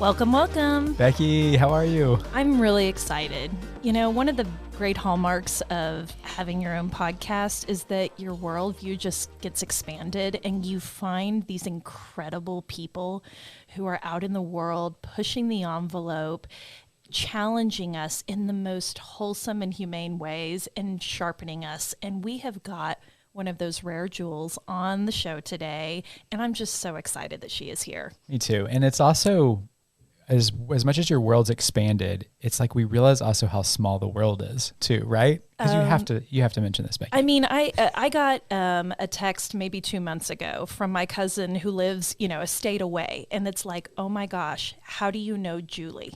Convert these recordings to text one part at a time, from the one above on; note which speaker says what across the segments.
Speaker 1: Welcome, welcome.
Speaker 2: Becky, how are you?
Speaker 1: I'm really excited. You know, one of the great hallmarks of having your own podcast is that your worldview just gets expanded and you find these incredible people who are out in the world pushing the envelope, challenging us in the most wholesome and humane ways and sharpening us. And we have got one of those rare jewels on the show today, and I'm just so excited that she is here.
Speaker 2: Me too. And it's also, as much as your world's expanded, it's like we realize also how small the world is too, right? Because you have to mention this, Becky.
Speaker 1: I mean, I got a text maybe 2 months ago from my cousin who lives, a state away, and it's like, oh my gosh, how do you know Julie?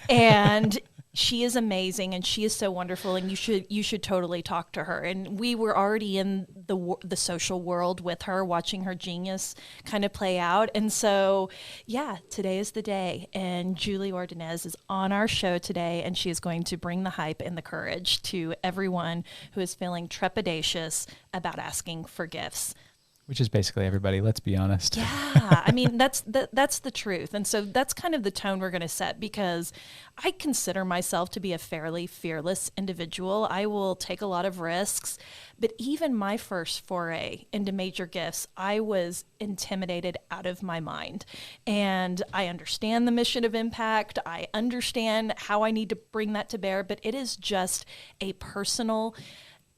Speaker 1: And she is amazing, and she is so wonderful, and you should totally talk to her. And we were already in the social world with her, watching her genius kind of play out. And so, yeah, today is the day, and Julie Ordoñez is on our show today, and she is going to bring the hype and the courage to everyone who is feeling trepidatious about asking for gifts.
Speaker 2: Which is basically everybody, let's be honest.
Speaker 1: Yeah, I mean, that's the truth. And so that's kind of the tone we're going to set, because I consider myself to be a fairly fearless individual. I will take a lot of risks, but even my first foray into major gifts, I was intimidated out of my mind. And I understand the mission of impact. I understand how I need to bring that to bear, but it is just a personal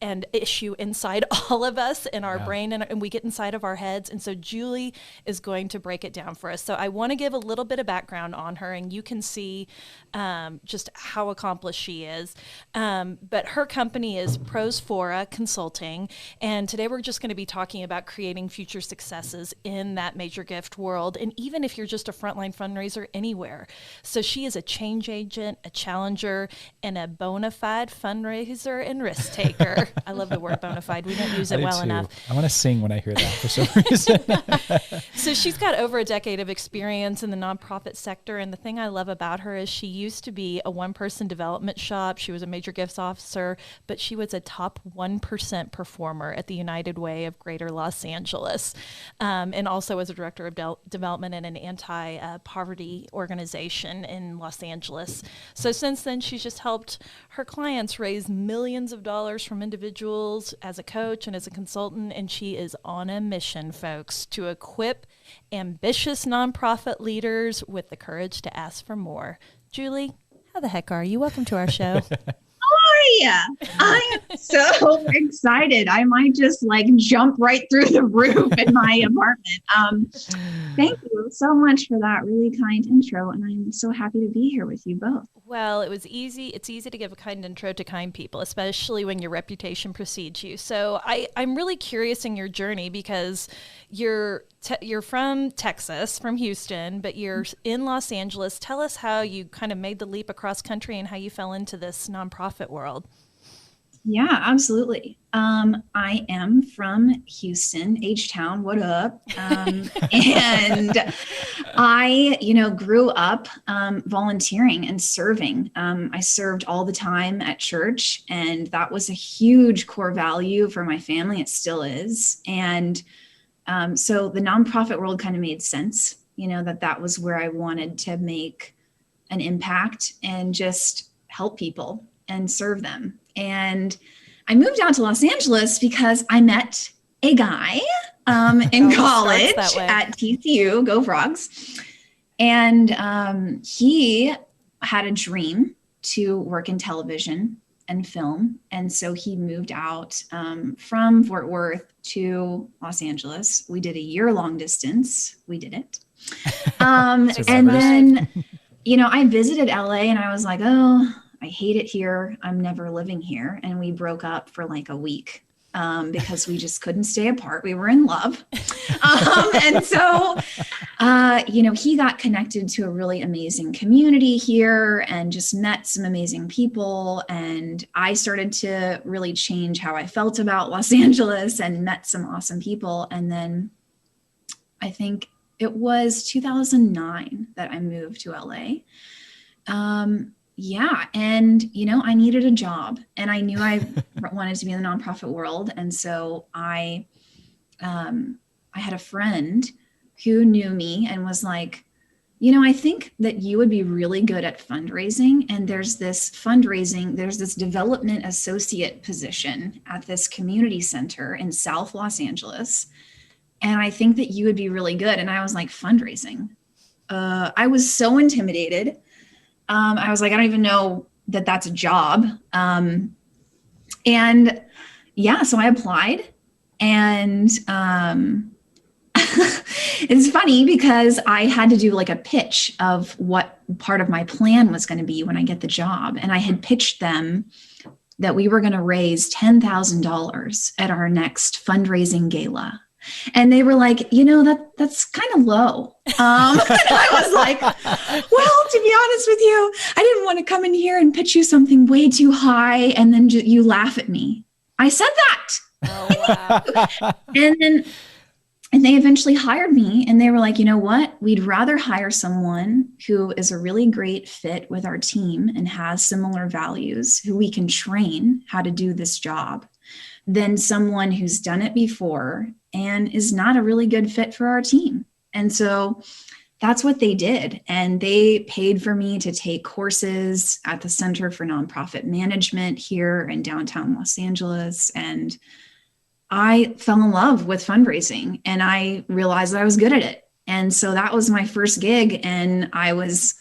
Speaker 1: and issue inside all of us in our brain, and we get inside of our heads. And so Julie is going to break it down for us. So I want to give a little bit of background on her, and you can see just how accomplished she is. But her company is Prosfora Consulting, and today we're just going to be talking about creating future successes in that major gift world, and even if you're just a frontline fundraiser anywhere. So she is a change agent, a challenger, and a bona fide fundraiser and risk taker. I love the word bona fide. We don't use it well enough.
Speaker 2: I want to sing when I hear that for some reason.
Speaker 1: So she's got over a decade of experience in the nonprofit sector. And the thing I love about her is she used to be a one-person development shop. She was a major gifts officer, but she was a top 1% performer at the United Way of Greater Los Angeles. And also as a director of development in an anti-poverty organization in Los Angeles. So since then, she's just helped her clients raise millions of dollars from individuals as a coach and as a consultant, and she is on a mission, folks, to equip ambitious nonprofit leaders with the courage to ask for more. Julie, how the heck are you? Welcome to our show.
Speaker 3: Hi, I am so excited. I might just jump right through the roof in my apartment. Thank you so much for that really kind intro, and I'm so happy to be here with you both.
Speaker 1: Well, it was easy. It's easy to give a kind intro to kind people, especially when your reputation precedes you. So I'm really curious in your journey, because you're from Texas, from Houston, but you're in Los Angeles. Tell us how you kind of made the leap across country and how you fell into this nonprofit world.
Speaker 3: Yeah, absolutely. I am from Houston, H-Town. What up? And I, grew up volunteering and serving. I served all the time at church, and that was a huge core value for my family. It still is. And so the nonprofit world kind of made sense, that was where I wanted to make an impact and just help people and serve them. And I moved out to Los Angeles because I met a guy in college at TCU, go Frogs. And he had a dream to work in television and film. And so he moved out from Fort Worth to Los Angeles. We did a year-long distance. We did it. And then, I visited LA and I was like, oh, I hate it here. I'm never living here. And we broke up for a week because we just couldn't stay apart. We were in love. And so, he got connected to a really amazing community here and just met some amazing people. And I started to really change how I felt about Los Angeles and met some awesome people. And then I think it was 2009 that I moved to LA. Yeah. And, I needed a job and I knew I wanted to be in the nonprofit world. And so I had a friend who knew me and was like, I think that you would be really good at fundraising. And there's this development associate position at this community center in South Los Angeles. And I think that you would be really good. And I was like, fundraising. I was so intimidated. I was like, I don't even know that that's a job. And yeah, so I applied, and it's funny because I had to do like a pitch of what part of my plan was going to be when I get the job. And I had pitched them that we were going to raise $10,000 at our next fundraising gala. And they were like, that's kind of low. And I was like, well, to be honest with you, I didn't want to come in here and pitch you something way too high and then you laugh at me. I said that. Oh, wow. And they eventually hired me, and they were like, you know what? We'd rather hire someone who is a really great fit with our team and has similar values, who we can train how to do this job, than someone who's done it before and is not a really good fit for our team. And so that's what they did. And they paid for me to take courses at the Center for Nonprofit Management here in downtown Los Angeles. And I fell in love with fundraising, and I realized that I was good at it. And so that was my first gig, and I was,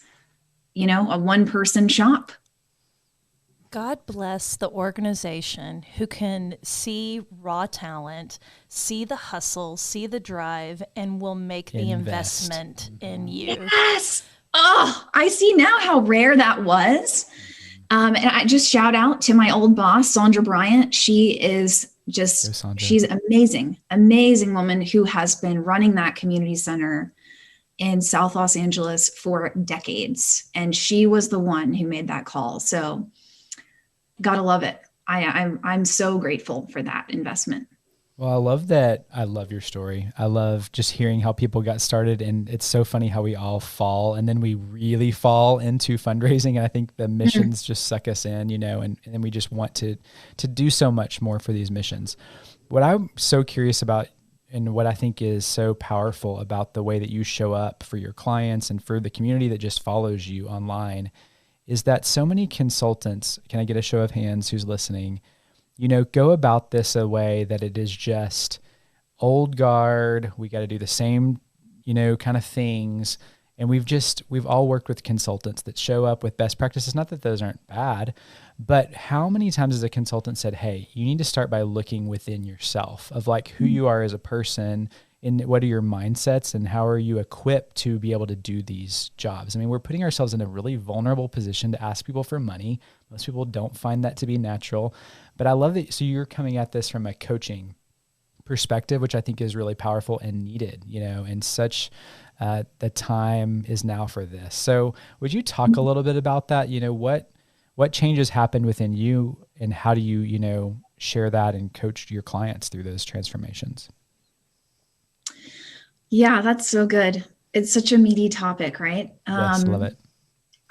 Speaker 3: a one-person shop.
Speaker 1: God bless the organization who can see raw talent, see the hustle, see the drive, and will make the investment in you.
Speaker 3: Yes. Oh, I see now how rare that was. And I just shout out to my old boss, Sandra Bryant. She is she's amazing woman who has been running that community center in South Los Angeles for decades. And she was the one who made that call. So gotta love it. I'm so grateful for that investment.
Speaker 2: Well, I love that. I love your story. I love just hearing how people got started, and it's so funny how we all fall and then we really fall into fundraising. And I think the missions just suck us in, and then we just want to do so much more for these missions. What I'm so curious about, and what I think is so powerful about the way that you show up for your clients and for the community that just follows you online, is that so many consultants, can I get a show of hands who's listening, go about this a way that it is just old guard. We got to do the same, kind of things. And we've all worked with consultants that show up with best practices. Not that those aren't bad, but how many times has a consultant said, hey, you need to start by looking within yourself of like who you are as a person, and what are your mindsets, and how are you equipped to be able to do these jobs? I mean, we're putting ourselves in a really vulnerable position to ask people for money. Most people don't find that to be natural, but I love that. So you're coming at this from a coaching perspective, which I think is really powerful and needed, and such the time is now for this. So would you talk a little bit about that? What changes happened within you, and how do you, share that and coach your clients through those transformations?
Speaker 3: Yeah, that's so good. It's such a meaty topic, right?
Speaker 2: Yes, love it.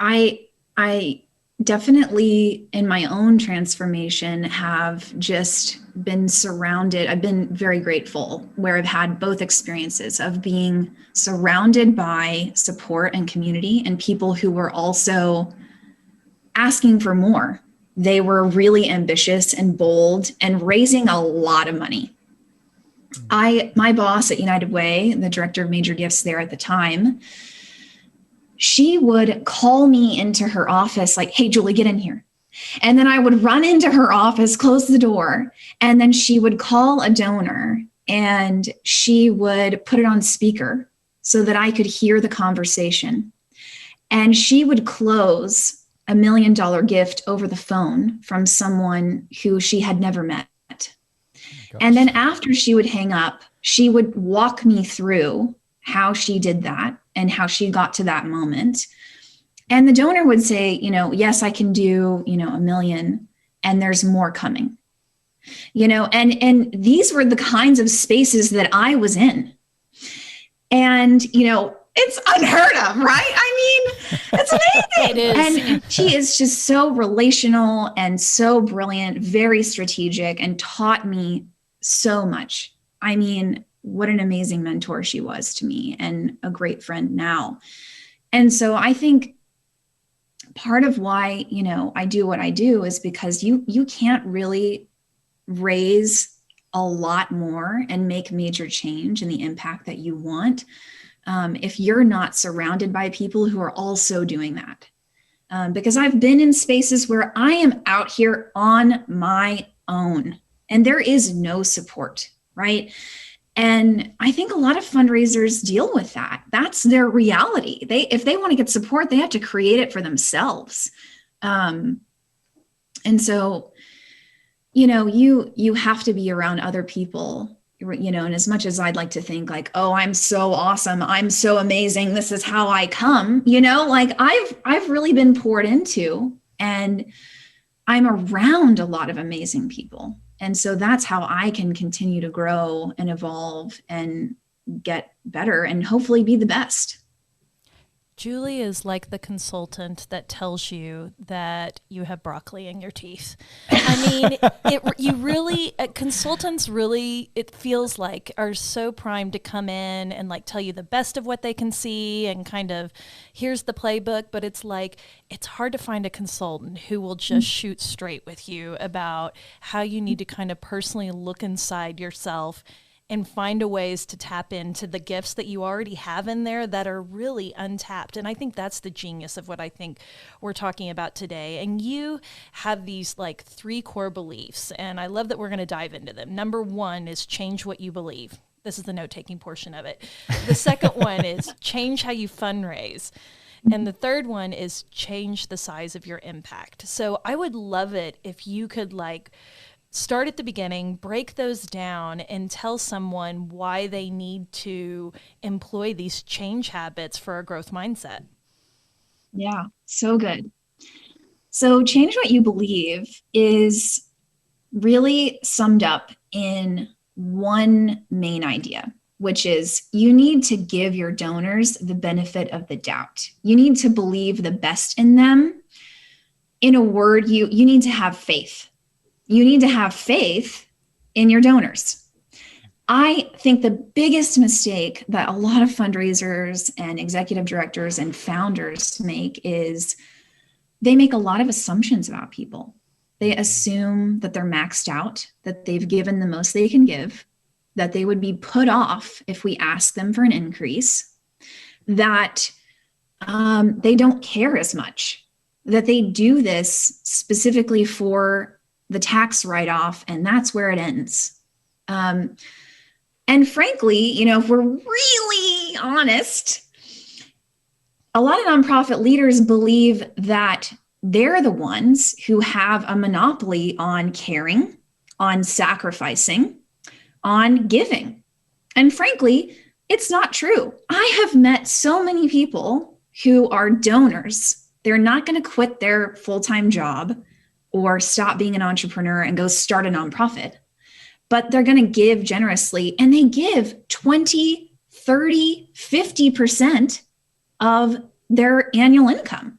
Speaker 3: I definitely in my own transformation have just been surrounded. I've been very grateful where I've had both experiences of being surrounded by support and community and people who were also asking for more. They were really ambitious and bold and raising a lot of money. My boss at United Way, the director of major gifts there at the time, she would call me into her office like, hey, Julie, get in here. And then I would run into her office, close the door, and then she would call a donor and she would put it on speaker so that I could hear the conversation. And she would close $1 million gift over the phone from someone who she had never met. And then after she would hang up, she would walk me through how she did that and how she got to that moment. And the donor would say, yes, I can do, $1 million, and there's more coming, and these were the kinds of spaces that I was in. And, it's unheard of, right? I mean, it's amazing.
Speaker 1: It is.
Speaker 3: And she is just so relational and so brilliant, very strategic, and taught me so much. I mean, what an amazing mentor she was to me, and a great friend now. And so I think part of why, I do what I do is because you can't really raise a lot more and make major change and the impact that you want if you're not surrounded by people who are also doing that. Because I've been in spaces where I am out here on my own and there is no support, right? And I think a lot of fundraisers deal with that. That's their reality. If they want to get support, they have to create it for themselves. And so, you have to be around other people, and as much as I'd like to think like, oh, I'm so awesome, I'm so amazing, this is how I come, like I've really been poured into, and I'm around a lot of amazing people. And so that's how I can continue to grow and evolve and get better and hopefully be the best.
Speaker 1: Julie is like the consultant that tells you that you have broccoli in your teeth. I mean, consultants really, it feels like, are so primed to come in and like tell you the best of what they can see and kind of, here's the playbook. But it's like, it's hard to find a consultant who will just shoot straight with you about how you need to kind of personally look inside yourself and find a ways to tap into the gifts that you already have in there that are really untapped. And I think that's the genius of what I think we're talking about today. And you have these like 3 core beliefs, and I love that we're going to dive into them. Number 1 is change what you believe. This is the note-taking portion of it. The second one is change how you fundraise. And the third one is change the size of your impact. So I would love it if you could start at the beginning, break those down, and tell someone why they need to employ these change habits for a growth mindset.
Speaker 3: Yeah, so good. So change what you believe is really summed up in one main idea, which is you need to give your donors the benefit of the doubt. You need to believe the best in them. In a word, you need to have faith. You need to have faith in your donors. I think the biggest mistake that a lot of fundraisers and executive directors and founders make is they make a lot of assumptions about people. They assume that they're maxed out, that they've given the most they can give, that they would be put off if we ask them for an increase, that they don't care as much, that they do this specifically for the tax write-off, and that's where it ends. And frankly, if we're really honest, a lot of nonprofit leaders believe that they're the ones who have a monopoly on caring, on sacrificing, on giving. And frankly, it's not true. I have met so many people who are donors. They're not going to quit their full-time job or stop being an entrepreneur and go start a nonprofit, but they're going to give generously, and they give 20, 30, 50% of their annual income.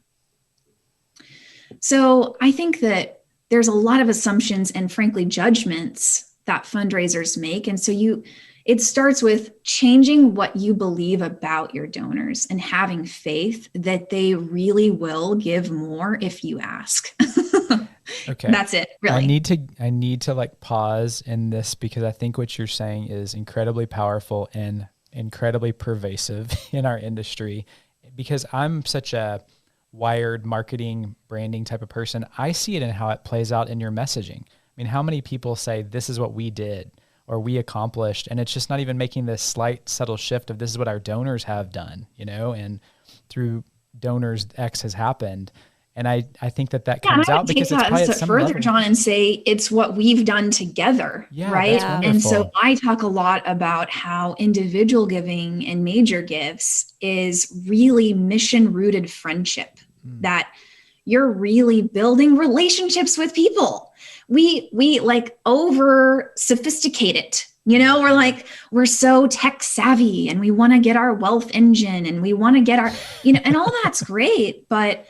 Speaker 3: So I think that there's a lot of assumptions and frankly judgments that fundraisers make. And so it starts with changing what you believe about your donors and having faith that they really will give more if you ask.
Speaker 2: Okay.
Speaker 3: That's it, really.
Speaker 2: I need to pause in this because I think what you're saying is incredibly powerful and incredibly pervasive in our industry. Because I'm such a wired marketing, branding type of person, I see it in how it plays out in your messaging. I mean, how many people say this is what we did or we accomplished, and it's just not even making this slight subtle shift of this is what our donors have done, and through donors X has happened. And I think that comes out because it's probably at some
Speaker 3: further,
Speaker 2: level.
Speaker 3: John, and say it's what we've done together, right?
Speaker 2: That's
Speaker 3: and so I talk a lot about how individual giving and major gifts is really mission-rooted friendship, that you're really building relationships with people. We over sophisticate it. We're so tech savvy and we want to get our wealth engine and we want to get our, and all that's great, but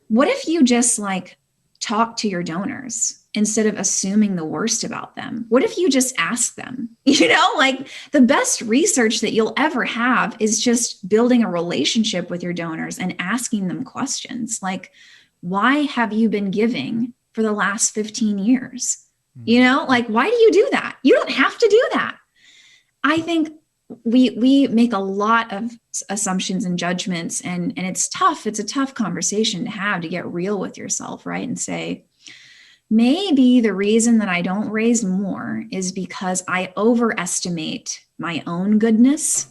Speaker 3: what if you just talk to your donors instead of assuming the worst about them? What if you just ask them? You know, like the best research that you'll ever have is just building a relationship with your donors and asking them questions like, why have you been giving for the last 15 years? You know, like, why do you do that? You don't have to do that. I think we make a lot of assumptions and judgments, and it's tough. It's a tough conversation to have, to get real with yourself, right? And say, maybe the reason that I don't raise more is because I overestimate my own goodness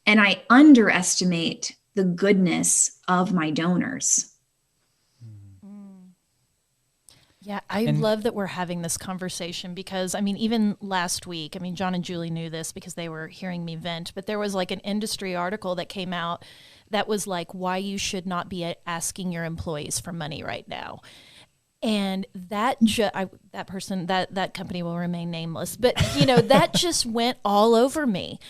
Speaker 3: and I underestimate the goodness of my donors.
Speaker 1: Yeah, I love that we're having this conversation because, I mean, even last week, I mean, John and Julie knew this because they were hearing me vent, but there was like an industry article that came out that was like why you should not be asking your employees for money right now. And that that company will remain nameless, but you know, that just went all over me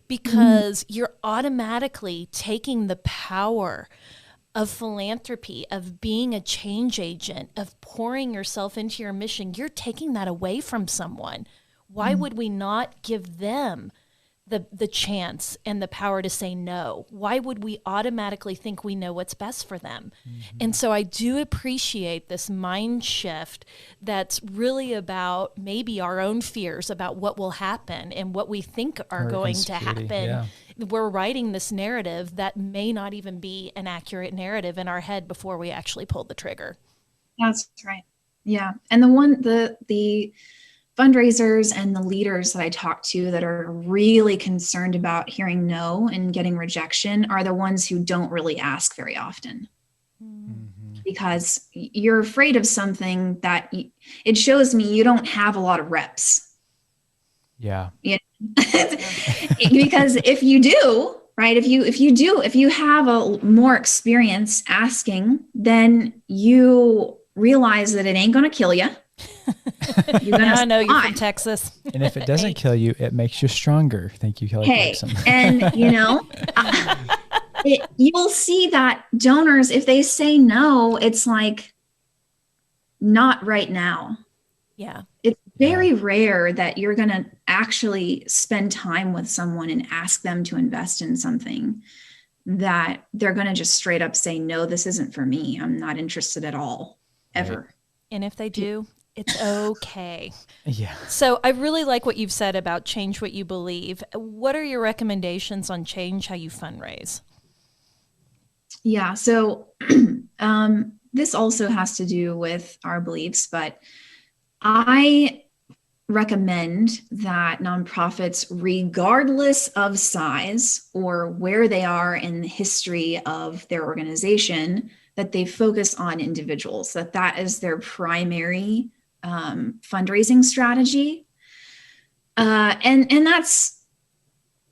Speaker 1: because you're automatically taking the power of philanthropy, of being a change agent, of pouring yourself into your mission. You're taking that away from someone. Why would we not give them the chance and the power to say no? Why would we automatically think we know what's best for them? And so I do appreciate this mind shift that's really about maybe our own fears about what will happen and what we think are going to happen. Yeah. We're writing this narrative that may not even be an accurate narrative in our head before we actually pull the trigger.
Speaker 3: That's right. Yeah. And the fundraisers and the leaders that I talk to that are really concerned about hearing no and getting rejection are the ones who don't really ask very often. Because you're afraid of something that it shows me you don't have a lot of reps.
Speaker 2: Yeah.
Speaker 3: You know? Because if you do, right, if you have a more experience asking, then you realize that it ain't going to kill you.
Speaker 1: I know you're from Texas.
Speaker 2: And if it doesn't kill you, it makes you stronger. Thank you, Kelly.
Speaker 3: Hey, and you know, you'll see that donors, if they say no, it's like, not right now.
Speaker 1: Yeah.
Speaker 3: It's very rare that you're going to actually spend time with someone and ask them to invest in something that they're going to just straight up say, no, this isn't for me. I'm not interested at all, ever.
Speaker 2: Right.
Speaker 1: And if they do, it's okay.
Speaker 2: Yeah.
Speaker 1: So I really like what you've said about change what you believe. What are your recommendations on change how you fundraise?
Speaker 3: Yeah. So this also has to do with our beliefs, but I recommend that nonprofits, regardless of size or where they are in the history of their organization, that they focus on individuals, that is their primary fundraising strategy. And that's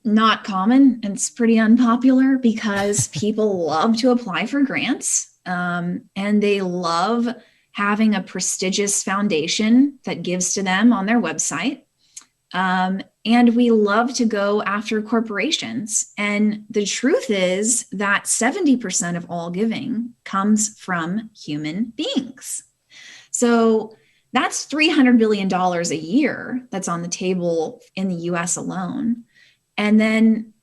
Speaker 3: not common. It's pretty unpopular because people love to apply for grants, and they love having a prestigious foundation that gives to them on their website. And we love to go after corporations. And the truth is that 70% of all giving comes from human beings. So that's $300 billion a year that's on the table in the US alone. And then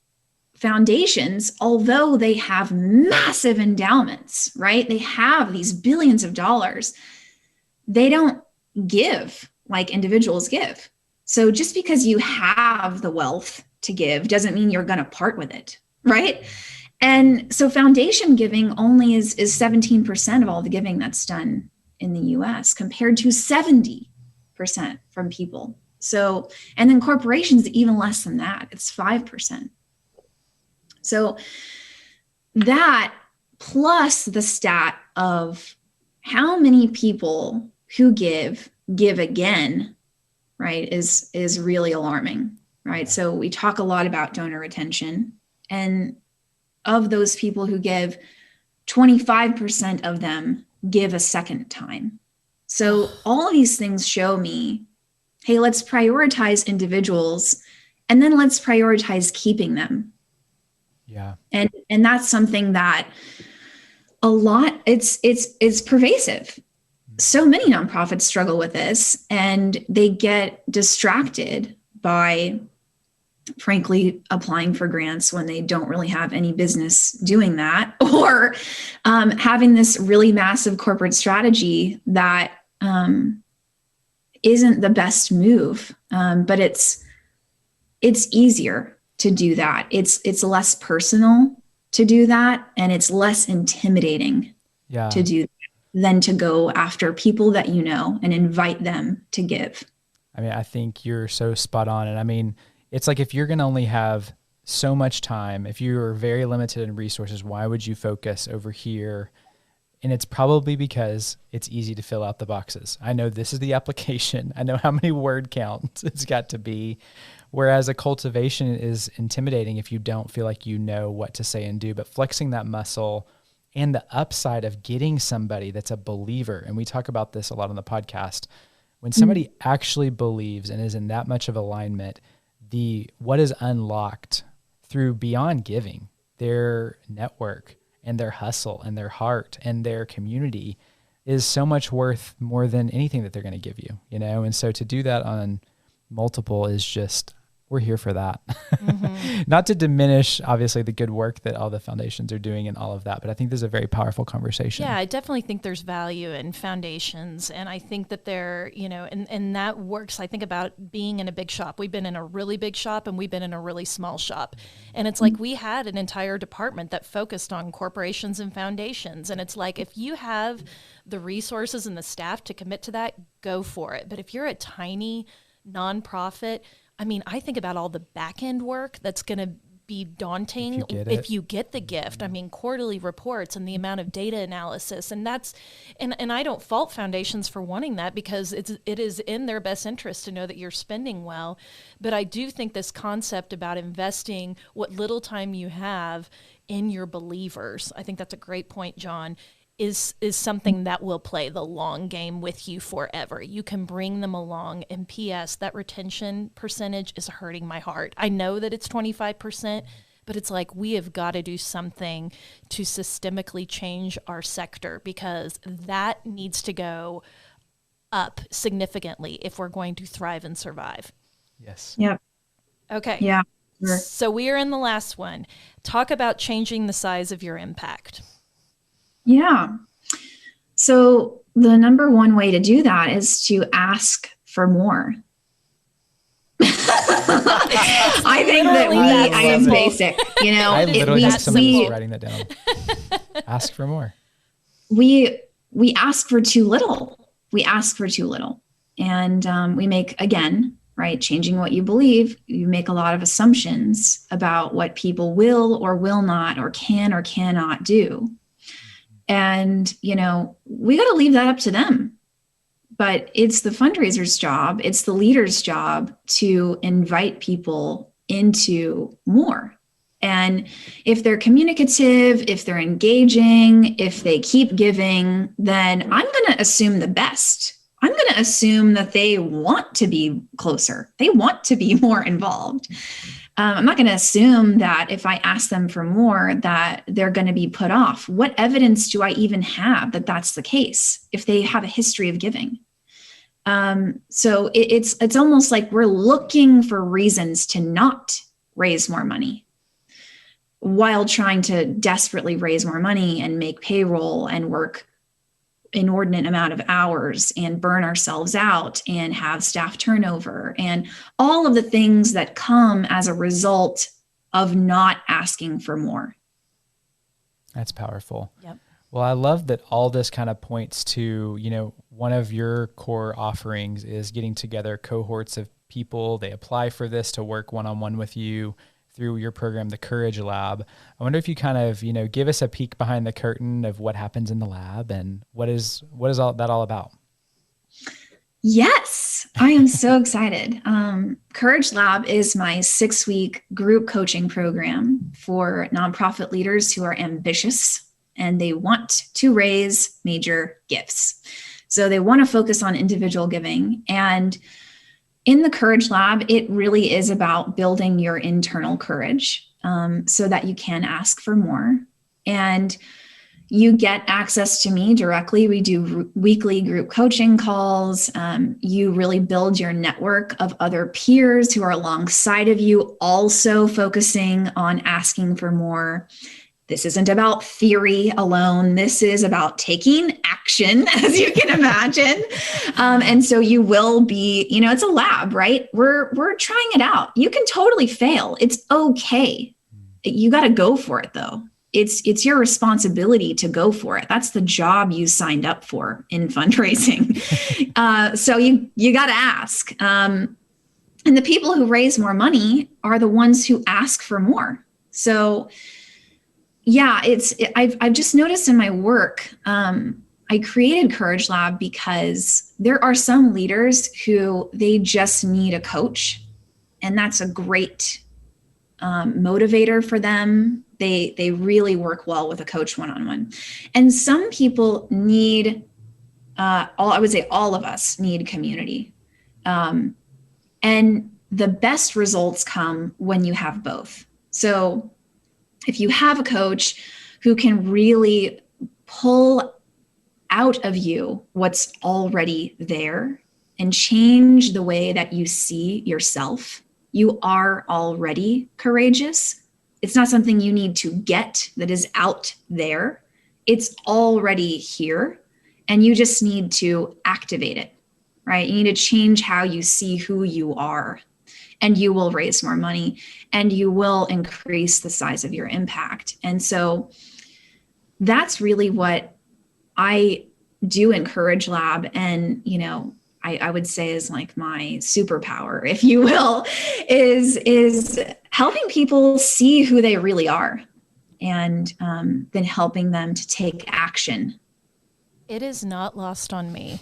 Speaker 3: foundations, although they have massive endowments, right? They have these billions of dollars. They don't give like individuals give. So just because you have the wealth to give doesn't mean you're going to part with it, right? And so foundation giving only is 17% of all the giving that's done in the US compared to 70% from people. So, and then corporations, even less than that, it's 5%. So that plus the stat of how many people who give again, right, is really alarming, right? So we talk a lot about donor retention, and of those people who give, 25% of them give a second time. So all of these things show me, hey, let's prioritize individuals, and then let's prioritize keeping them.
Speaker 2: Yeah.
Speaker 3: And that's something that a lot, it's pervasive. so many nonprofits struggle with this, and they get distracted by, frankly, applying for grants when they don't really have any business doing that, or having this really massive corporate strategy that isn't the best move. But it's easier to do that. It's less personal to do that, and it's less intimidating to do that than to go after people that you know and invite them to give.
Speaker 2: I mean, I think you're so spot on. And I mean, it's like, if you're going to only have so much time, if you're very limited in resources, why would you focus over here? And it's probably because it's easy to fill out the boxes. I know this is the application. I know how many word counts it's got to be. Whereas a cultivation is intimidating if you don't feel like you know what to say and do. But flexing that muscle, and the upside of getting somebody that's a believer, and we talk about this a lot on the podcast, when somebody actually believes and is in that much of alignment, what is unlocked through beyond giving, their network and their hustle and their heart and their community, is so much worth more than anything that they're going to give you, you know? And so to do that on multiple is just, we're here for that. Mm-hmm. Not to diminish, obviously, the good work that all the foundations are doing and all of that, but I think this is a very powerful conversation.
Speaker 1: Yeah, I definitely think there's value in foundations. And I think that they're, you know, and that works. I think about being in a big shop. We've been in a really big shop and we've been in a really small shop. And it's like we had an entire department that focused on corporations and foundations. And it's like, if you have the resources and the staff to commit to that, go for it. But if you're a tiny nonprofit, I mean, I think about all the back end work that's going to be daunting if you get the gift. I mean, quarterly reports and the amount of data analysis, and that's, and I don't fault foundations for wanting that, because it is in their best interest to know that you're spending well. But I do think this concept about investing what little time you have in your believers, I think that's a great point, John, is something that will play the long game with you forever. You can bring them along. And P.S., that retention percentage is hurting my heart. I know that it's 25%, but it's like, we have got to do something to systemically change our sector, because that needs to go up significantly if we're going to thrive and survive.
Speaker 2: Yes.
Speaker 3: Yep.
Speaker 1: Okay.
Speaker 3: Yeah. Sure.
Speaker 1: So we are in the last one. Talk about changing the size of your impact.
Speaker 3: Yeah. So the number one way to do that is to ask for more. I think that I am basic, you know.
Speaker 2: I literally have somebody writing that down. Ask for more.
Speaker 3: We ask for too little. We ask for too little. And we make, again, right, changing what you believe, you make a lot of assumptions about what people will or will not or can or cannot do. And, you know, we got to leave that up to them. But it's the fundraiser's job, it's the leader's job to invite people into more. And if they're communicative, if they're engaging, if they keep giving, then I'm going to assume the best. I'm going to assume that they want to be closer. They want to be more involved. I'm not going to assume that if I ask them for more, that they're going to be put off. What evidence do I even have that that's the case if they have a history of giving? So it's almost like we're looking for reasons to not raise more money while trying to desperately raise more money and make payroll and work inordinate amount of hours and burn ourselves out and have staff turnover and all of the things that come as a result of not asking for more.
Speaker 2: That's powerful.
Speaker 1: Yep.
Speaker 2: Well, I love that all this kind of points to, you know, one of your core offerings is getting together cohorts of people. They apply for this to work one-on-one with you through your program, the Courage Lab. I wonder if you kind of, you know, give us a peek behind the curtain of what happens in the lab and what is all that all about?
Speaker 3: Yes, I am so excited. Courage Lab is my 6-week group coaching program for nonprofit leaders who are ambitious and they want to raise major gifts. So they want to focus on individual giving. And in the Courage Lab, it really is about building your internal courage so that you can ask for more. And You get access to me directly. We do weekly group coaching calls. You really build your network of other peers who are alongside of you, also focusing on asking for more. This isn't about theory alone. This is about taking action, as you can imagine. And so you will be, it's a lab, right? We're trying it out. You can totally fail. It's okay. You got to go for it, though. It's your responsibility to go for it. That's the job you signed up for in fundraising. So you got to ask. And the people who raise more money are the ones who ask for more. So yeah, I've just noticed in my work, I created Courage Lab because there are some leaders who they just need a coach, and that's a great motivator for them. They really work well with a coach one-on-one. And some people need, I would say all of us need community. And the best results come when you have both. So if you have a coach who can really pull out of you what's already there and change the way that you see yourself, you are already courageous. It's not something you need to get that is out there. It's already here, and you just need to activate it, right? You need to change how you see who you are, and you will raise more money, and you will increase the size of your impact. And so that's really what I do in Courage Lab. And, I would say is like my superpower, if you will, is helping people see who they really are, and then helping them to take action.
Speaker 1: It is not lost on me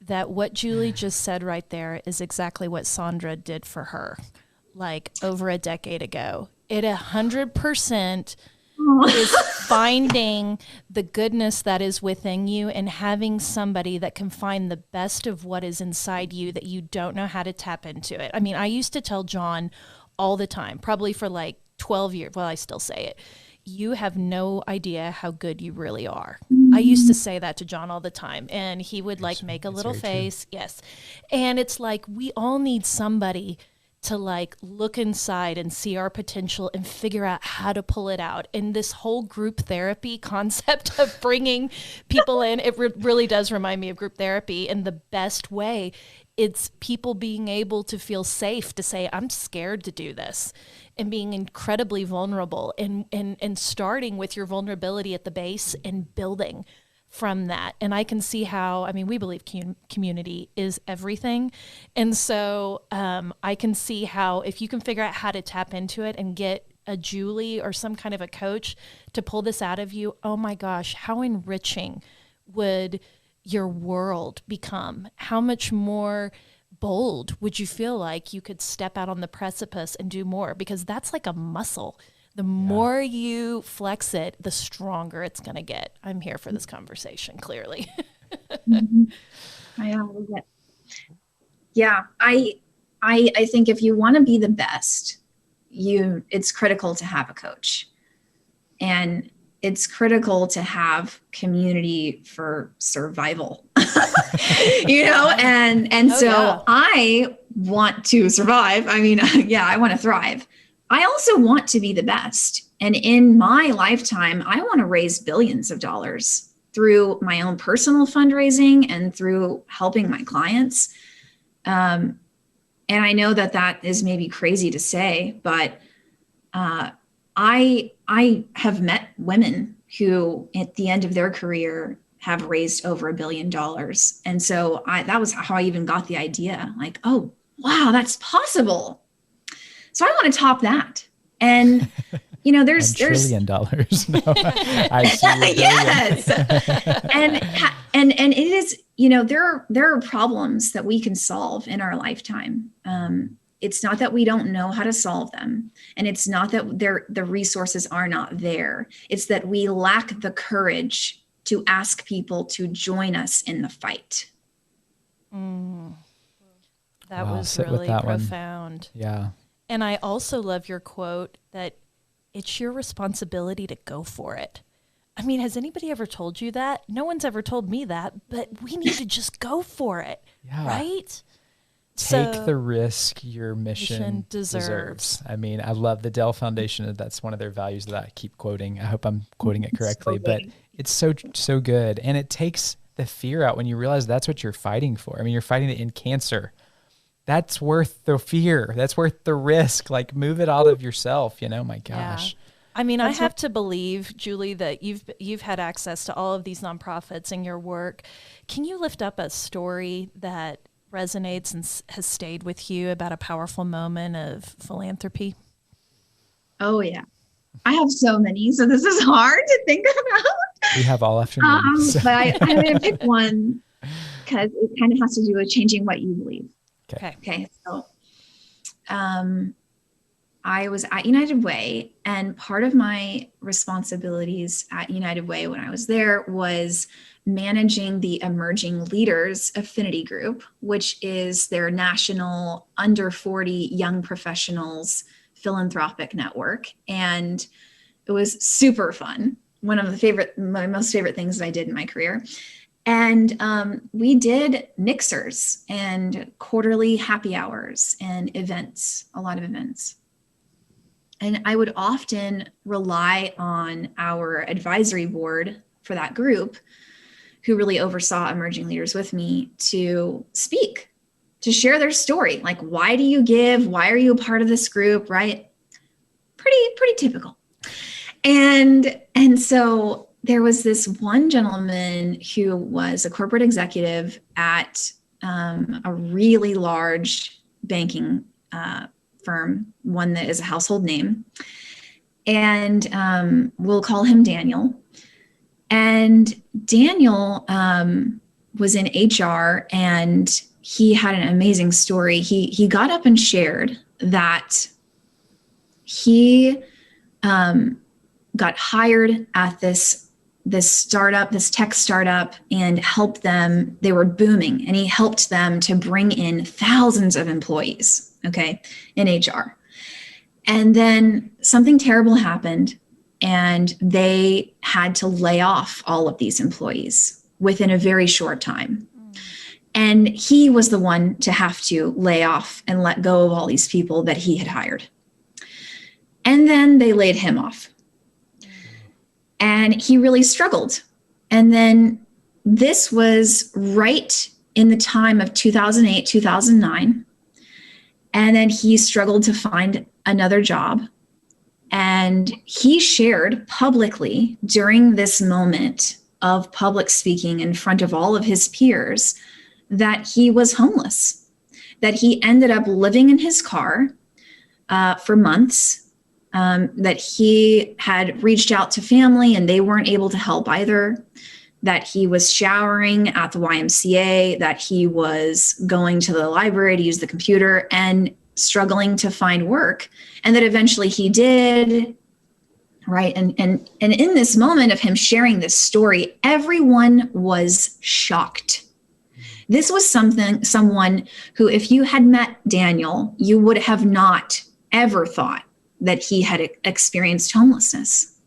Speaker 1: that what Julie just said right there is exactly what Sandra did for her, like over a decade ago. It 100% is finding the goodness that is within you and having somebody that can find the best of what is inside you that you don't know how to tap into it. I mean, I used to tell John all the time, probably for like 12 years. Well, I still say it. You have no idea how good you really are. I used to say that to John all the time, and he would like make a little face. True. Yes. And it's like, we all need somebody to like look inside and see our potential and figure out how to pull it out. And this whole group therapy concept of bringing people in, it really does remind me of group therapy in the best way. It's people being able to feel safe to say, I'm scared to do this, and being incredibly vulnerable and starting with your vulnerability at the base and building from that. And I can see how, we believe community is everything. And so I can see how if you can figure out how to tap into it and get a Julie or some kind of a coach to pull this out of you, oh my gosh, how enriching would your world become? How much more bold would you feel like you could step out on the precipice and do more? Because that's like a muscle. The more you flex it, the stronger it's going to get. I'm here for this conversation, clearly.
Speaker 3: Mm-hmm. Yeah, I think if you want to be the best, it's critical to have a coach. And it's critical to have community for survival, so I want to survive. I want to thrive. I also want to be the best. And in my lifetime, I want to raise billions of dollars through my own personal fundraising and through helping my clients. And I know that is maybe crazy to say, but I have met women who at the end of their career have raised over $1 billion. And so that was how I even got the idea, like, oh, wow, that's possible. So I want to top that. And, there's
Speaker 2: $1 trillion. No, I see.
Speaker 3: Yes. and it is, there are problems that we can solve in our lifetime. It's not that we don't know how to solve them. And it's not that the resources are not there. It's that we lack the courage to ask people to join us in the fight.
Speaker 1: That was really profound.
Speaker 2: One. Yeah.
Speaker 1: And I also love your quote that it's your responsibility to go for it. I mean, has anybody ever told you that? No one's ever told me that, but we need to just go for it.
Speaker 2: Yeah.
Speaker 1: Right?
Speaker 2: Take the risk your mission
Speaker 1: deserves.
Speaker 2: I mean, I love the Dell Foundation. That's one of their values that I keep quoting. I hope I'm quoting it correctly, but it's so good. And it takes the fear out when you realize that's what you're fighting for. I mean, you're fighting to end cancer. That's worth the fear. That's worth the risk. Like, move it out of yourself, my gosh.
Speaker 1: Yeah. I mean, I have to believe, Julie, that you've had access to all of these nonprofits in your work. Can you lift up a story that resonates and has stayed with you about a powerful moment of philanthropy?
Speaker 3: Oh, yeah. I have so many, so this is hard to think about.
Speaker 2: We have all afternoon.
Speaker 3: But I'm going to pick one because it kind of has to do with changing what you believe. Okay. So I was at United Way, and part of my responsibilities at United Way when I was there was managing the Emerging Leaders Affinity Group, which is their national under 40 young professionals philanthropic network. And it was super fun. One of my most favorite things that I did in my career. And we did mixers and quarterly happy hours and events, a lot of events. And I would often rely on our advisory board for that group, who really oversaw emerging leaders with me, to speak, to share their story. Like, why do you give? Why are you a part of this group? Right? Pretty typical. And so there was this one gentleman who was a corporate executive at a really large banking firm, one that is a household name. And we'll call him Daniel. And Daniel was in HR, and he had an amazing story. He got up and shared that he got hired at this startup, this tech startup, and helped them. They were booming, and he helped them to bring in thousands of employees, in HR. And then something terrible happened, and they had to lay off all of these employees within a very short time. And he was the one to have to lay off and let go of all these people that he had hired. And then they laid him off. And he really struggled. And then this was right in the time of 2008, 2009. And then he struggled to find another job. And he shared publicly during this moment of public speaking in front of all of his peers that he was homeless, that he ended up living in his car for months, that he had reached out to family and they weren't able to help either, that he was showering at the YMCA, that he was going to the library to use the computer and struggling to find work, and that eventually he did, right? And in this moment of him sharing this story, everyone was shocked. This was someone who, if you had met Daniel, you would have not ever thought that he had experienced homelessness.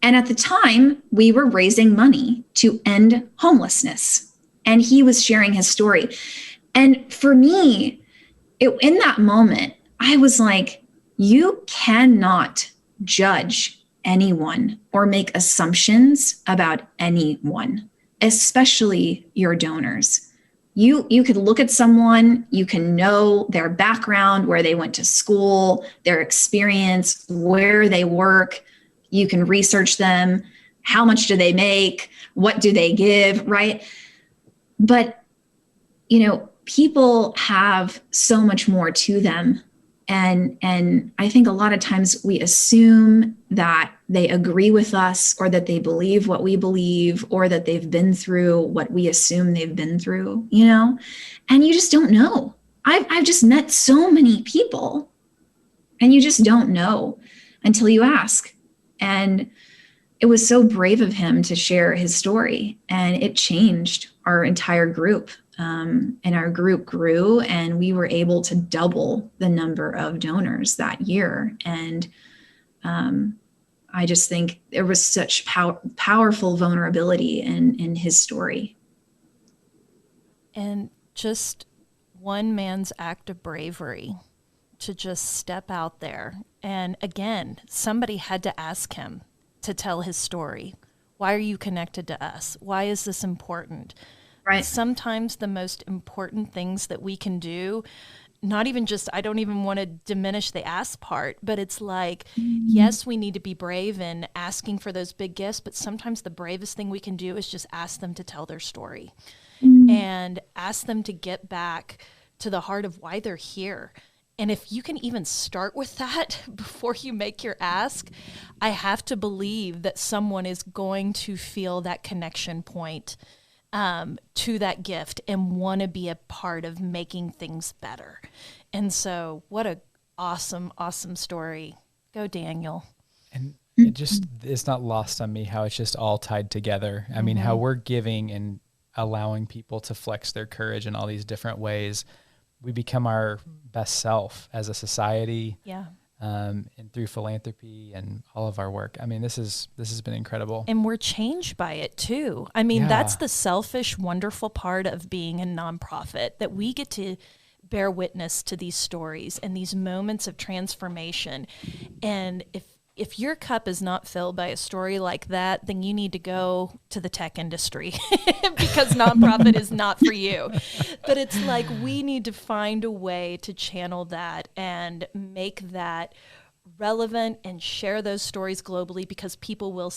Speaker 3: And at the time, we were raising money to end homelessness, and he was sharing his story. And for me, in that moment, I was like, you cannot judge anyone or make assumptions about anyone, especially your donors. You could look at someone, you can know their background, where they went to school, their experience, where they work. You can research them. How much do they make? What do they give, right? But, people have so much more to them. And I think a lot of times we assume that they agree with us, or that they believe what we believe, or that they've been through what we assume they've been through, and you just don't know. I've just met so many people, and you just don't know until you ask. And it was so brave of him to share his story, and it changed our entire group. And our group grew, and we were able to double the number of donors that year. And I just think there was such powerful vulnerability in his story.
Speaker 1: And just one man's act of bravery to just step out there. And again, somebody had to ask him to tell his story. Why are you connected to us? Why is this important?
Speaker 3: Right.
Speaker 1: Sometimes the most important things that we can do, not even just, I don't even want to diminish the ask part, but it's like, yes, we need to be brave in asking for those big gifts, but sometimes the bravest thing we can do is just ask them to tell their story and ask them to get back to the heart of why they're here. And if you can even start with that before you make your ask, I have to believe that someone is going to feel that connection point to that gift and want to be a part of making things better. And so what a awesome, awesome story. Go, Daniel.
Speaker 2: And it's not lost on me how it's just all tied together. I mean, how we're giving and allowing people to flex their courage in all these different ways. We become our best self as a society.
Speaker 1: Yeah.
Speaker 2: And through philanthropy and all of our work. I mean, this has been incredible.
Speaker 1: And we're changed by it too. I mean, that's the selfish, wonderful part of being a nonprofit, that we get to bear witness to these stories and these moments of transformation. And if your cup is not filled by a story like that, then you need to go to the tech industry because nonprofit is not for you. But it's like we need to find a way to channel that and make that relevant and share those stories globally, because people will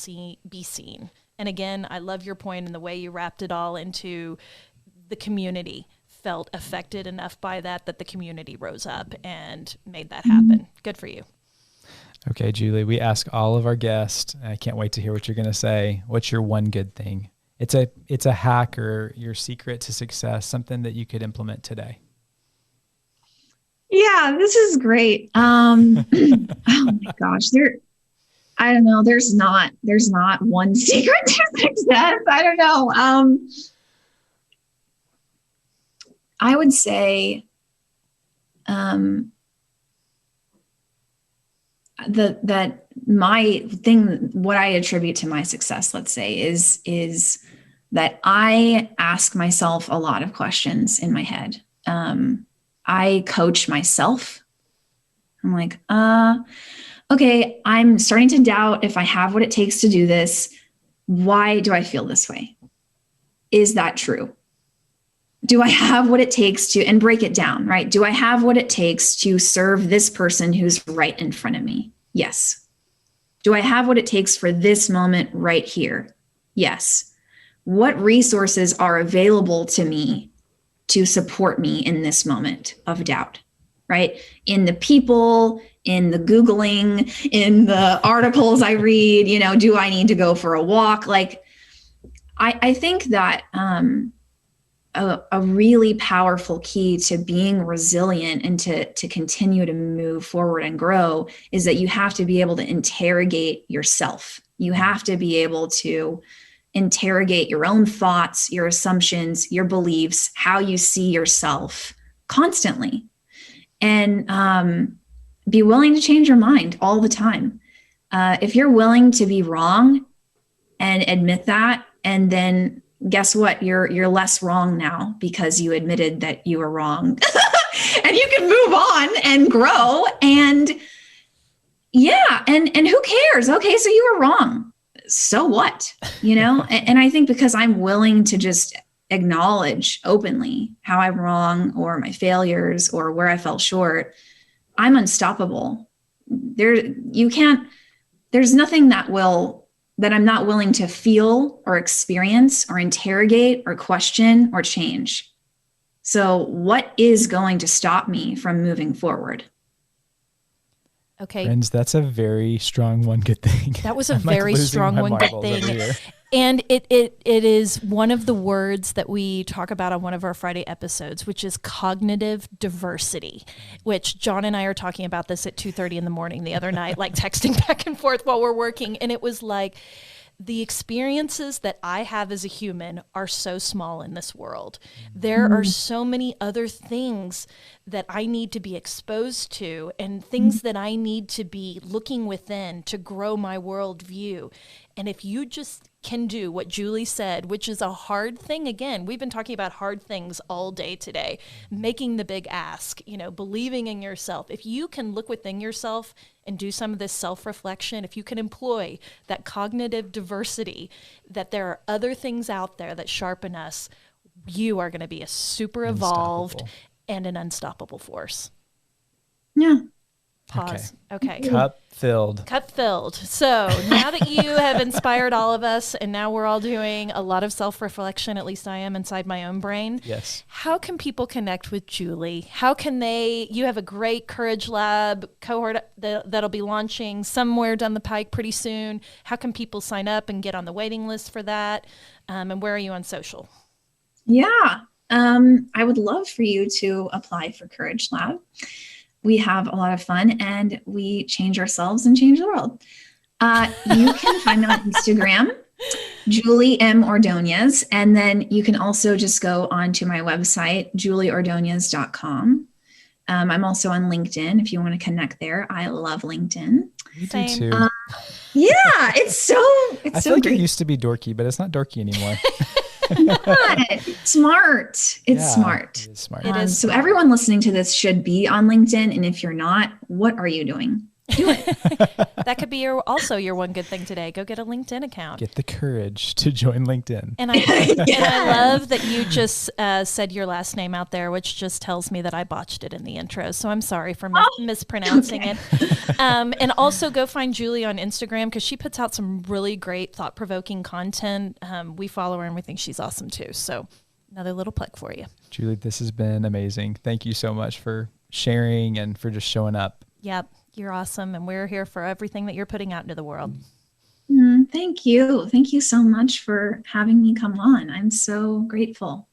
Speaker 1: be seen. And again, I love your point and the way you wrapped it all into the community felt affected enough by that the community rose up and made that happen. Good for you.
Speaker 2: Okay, Julie, we ask all of our guests, I can't wait to hear what you're going to say. What's your one good thing? It's a hack or your secret to success, something that you could implement today.
Speaker 3: Yeah, this is great. Oh my gosh, I don't know. There's not one secret to success. I don't know. I would say, that my thing, what I attribute to my success, let's say, is that I ask myself a lot of questions in my head. I coach myself. I'm like, okay, I'm starting to doubt if I have what it takes to do this. Why do I feel this way? Is that true? Do I have what it takes to, and break it down, right? Do I have what it takes to serve this person who's right in front of me? Yes. Do I have what it takes for this moment right here? Yes. What resources are available to me to support me in this moment of doubt, right? In the people, in the Googling, in the articles I read, do I need to go for a walk? Like, I think that, a really powerful key to being resilient and to continue to move forward and grow is that you have to be able to interrogate yourself. You have to be able to interrogate your own thoughts, your assumptions, your beliefs, how you see yourself constantly, and be willing to change your mind all the time. If you're willing to be wrong and admit that, and then guess what? You're less wrong now because you admitted that you were wrong and you can move on and grow. And yeah. And who cares? Okay. So you were wrong. So what, and I think because I'm willing to just acknowledge openly how I'm wrong or my failures or where I fell short, I'm unstoppable. There's nothing that I'm not willing to feel or experience or interrogate or question or change. So what is going to stop me from moving forward?
Speaker 1: Okay.
Speaker 2: Friends, that's a very strong one good thing.
Speaker 1: That was a very strong one good thing. And it is one of the words that we talk about on one of our Friday episodes, which is cognitive diversity, which John and I are talking about this at 2:30 in the morning the other night, like texting back and forth while we're working. And it was like, the experiences that I have as a human are so small in this world. There are so many other things that I need to be exposed to and things that I need to be looking within to grow my worldview. And if you just can do what Julie said, which is a hard thing. Again, we've been talking about hard things all day today, making the big ask, believing in yourself. If you can look within yourself and do some of this self-reflection, if you can employ that cognitive diversity, that there are other things out there that sharpen us, you are going to be a super evolved and an unstoppable force.
Speaker 3: Yeah.
Speaker 1: Pause. Okay.
Speaker 2: Cup filled.
Speaker 1: Cup filled. So now that you have inspired all of us and now we're all doing a lot of self-reflection, at least I am inside my own brain.
Speaker 2: Yes.
Speaker 1: How can people connect with Julie? How can you have a great Courage Lab cohort that'll be launching somewhere down the pike pretty soon. How can people sign up and get on the waiting list for that? And where are you on social?
Speaker 3: Yeah. I would love for you to apply for Courage Lab. We have a lot of fun and we change ourselves and change the world. You can find me on Instagram, Julie M. Ordoñez. And then you can also just go onto my website, julieordoñez.com. I'm also on LinkedIn if you want to connect there. I love LinkedIn.
Speaker 2: You do too.
Speaker 3: Yeah, it's so
Speaker 2: I feel like it used to be dorky, but it's not dorky anymore.
Speaker 3: It's smart. It's smart.
Speaker 2: It is smart.
Speaker 1: It is
Speaker 3: so everyone listening to this should be on LinkedIn. And if you're not, what are you doing? Do it.
Speaker 1: That could be also your one good thing today. Go get a LinkedIn account.
Speaker 2: Get the courage to join LinkedIn.
Speaker 1: And I love that you just said your last name out there, which just tells me that I botched it in the intro. So I'm sorry for mispronouncing it. And also go find Julie on Instagram because she puts out some really great thought-provoking content. We follow her and we think she's awesome too. So another little plug for you.
Speaker 2: Julie, this has been amazing. Thank you so much for sharing and for just showing up.
Speaker 1: Yep. You're awesome. And we're here for everything that you're putting out into the world.
Speaker 3: Thank you. Thank you so much for having me come on. I'm so grateful.